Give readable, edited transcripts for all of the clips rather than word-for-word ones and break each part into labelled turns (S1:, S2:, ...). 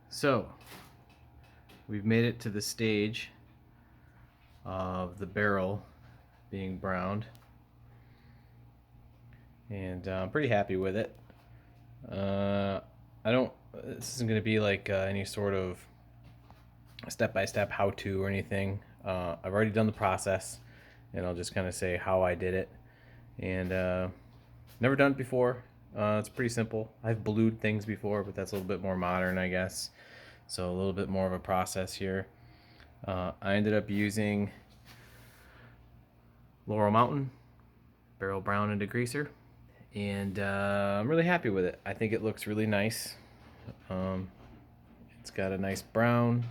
S1: So, we've made it to the stage of the barrel being browned, and I'm pretty happy with it. I don't. This isn't going to be like any sort of step-by-step how-to or anything. I've already done the process, and I'll just kind of say how I did it. And never done it before. It's pretty simple. I've blued things before, but that's a little bit more modern, I guess. So a little bit more of a process here. I ended up using Laurel Mountain Barrel Brown and Degreaser, and I'm really happy with it. I think it looks really nice. It's got a nice brown.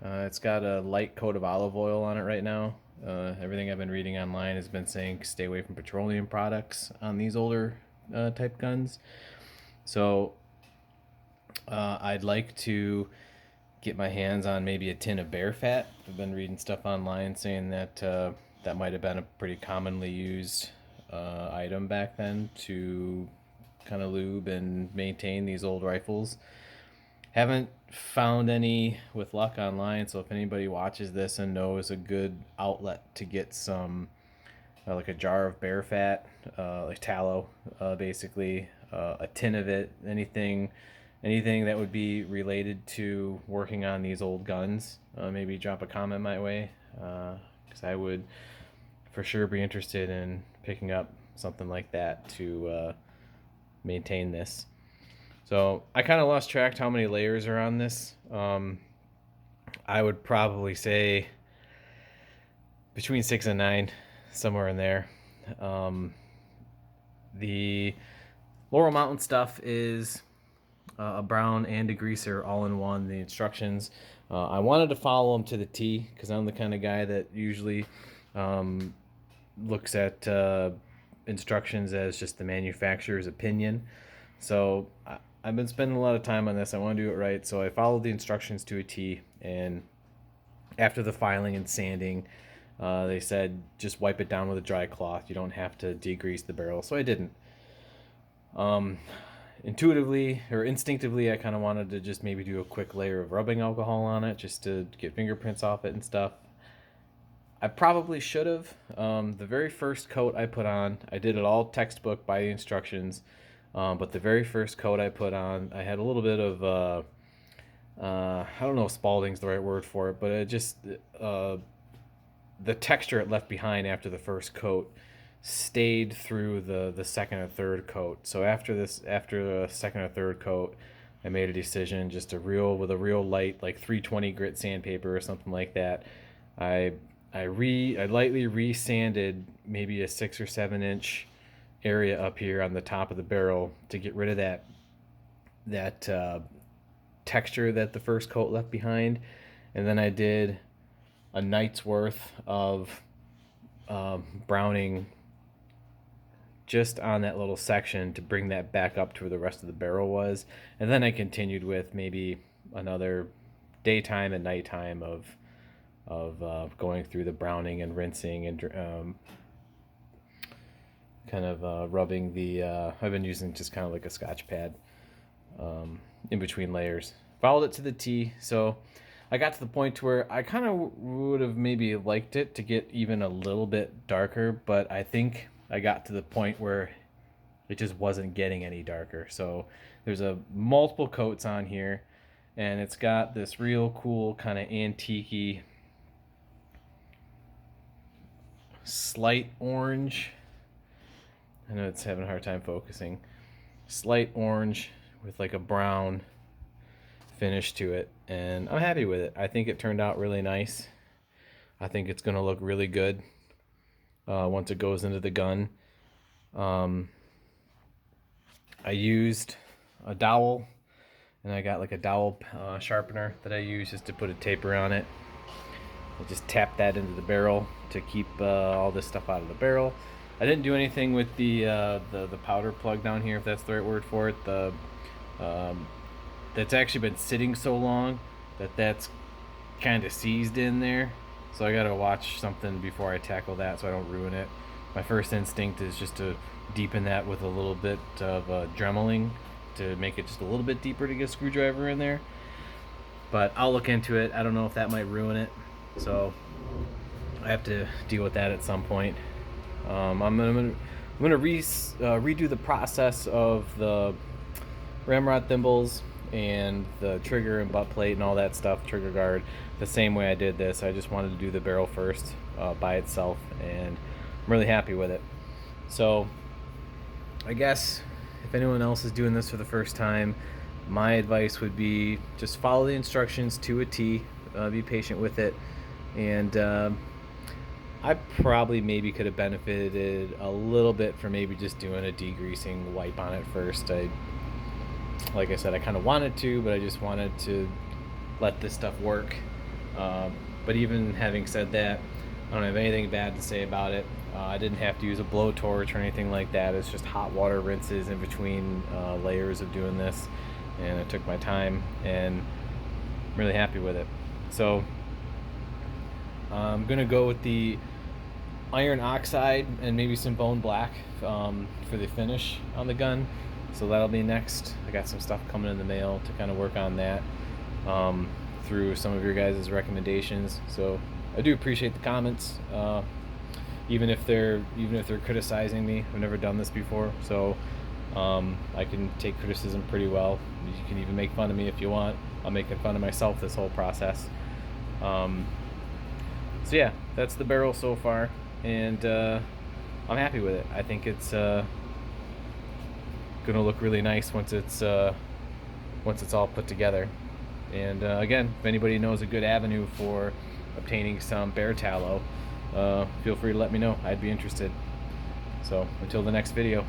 S1: It's got a light coat of olive oil on it right now. Everything I've been reading online has been saying stay away from petroleum products on these older type guns. So I'd like to get my hands on maybe a tin of bear fat. I've been reading stuff online saying that that might have been a pretty commonly used item back then to kind of lube and maintain these old rifles. Haven't found any with luck online, so if anybody watches this and knows a good outlet to get some, like a jar of bear fat, like tallow, basically, a tin of it, anything that would be related to working on these old guns, maybe drop a comment my way, because I would for sure be interested in picking up something like that to maintain this. So I kind of lost track how many layers are on this. I would probably say between 6 and 9, somewhere in there. The Laurel Mountain stuff is a brown and a degreaser all in one. The instructions, I wanted to follow them to the T because I'm the kind of guy that usually looks at instructions as just the manufacturer's opinion. So I've been spending a lot of time on this. I want to do it right, so I followed the instructions to a T. And after the filing and sanding, they said just wipe it down with a dry cloth. You don't have to degrease the barrel, so I didn't. Intuitively or instinctively, I kind of wanted to just maybe do a quick layer of rubbing alcohol on it just to get fingerprints off it and stuff. I probably should have. The very first coat I put on, I did it all textbook by the instructions. But the very first coat I put on, I had a little bit of, I don't know if Spalding's the right word for it, but it just, the texture it left behind after the first coat stayed through the second or third coat. So after the second or third coat, I made a decision just with a real light, like 320 grit sandpaper or something like that. I lightly re-sanded maybe a 6 or 7 inch area up here on the top of the barrel to get rid of that texture that the first coat left behind. And then I did a night's worth of browning just on that little section to bring that back up to where the rest of the barrel was. And then I continued with maybe another daytime and nighttime of going through the browning and rinsing and kind of rubbing the, I've been using just kind of like a Scotch pad in between layers. Followed it to the T, so I got to the point where I kind of would have maybe liked it to get even a little bit darker, but I think I got to the point where it just wasn't getting any darker. So there's multiple coats on here, and it's got this real cool kind of antique-y slight orange. I know it's having a hard time focusing. Slight orange with like a brown finish to it, and I'm happy with it. I think it turned out really nice. I think it's going to look really good once it goes into the gun. I used a dowel, and I got like a dowel sharpener that I use just to put a taper on it. I just tapped that into the barrel to keep all this stuff out of the barrel. I didn't do anything with the powder plug down here, if that's the right word for it. That's actually been sitting so long that's kind of seized in there. So I gotta watch something before I tackle that so I don't ruin it. My first instinct is just to deepen that with a little bit of dremeling to make it just a little bit deeper to get a screwdriver in there. but I'll look into it. I don't know if that might ruin it, so I have to deal with that at some point. I'm gonna redo the process of the ramrod thimbles and the trigger and butt plate and all that stuff, trigger guard, the same way I did this. I just wanted to do the barrel first by itself, and I'm really happy with it. So I guess if anyone else is doing this for the first time, my advice would be just follow the instructions to a T, be patient with it, and I probably maybe could have benefited a little bit from maybe just doing a degreasing wipe on it first. Like I said, I kind of wanted to, but I just wanted to let this stuff work. But even having said that, I don't have anything bad to say about it. I didn't have to use a blowtorch or anything like that. It's just hot water rinses in between layers of doing this, and I took my time, and I'm really happy with it. So I'm gonna go with the iron oxide and maybe some bone black for the finish on the gun. So that'll be next. I got some stuff coming in the mail to kind of work on that through some of your guys' recommendations. So I do appreciate the comments, even if they're criticizing me. I've never done this before, so I can take criticism pretty well. You can even make fun of me if you want. I'm making fun of myself this whole process. So yeah, that's the barrel so far, and I'm happy with it. I think it's gonna look really nice once it's all put together. And again, if anybody knows a good avenue for obtaining some bear tallow, feel free to let me know. I'd be interested. So until the next video.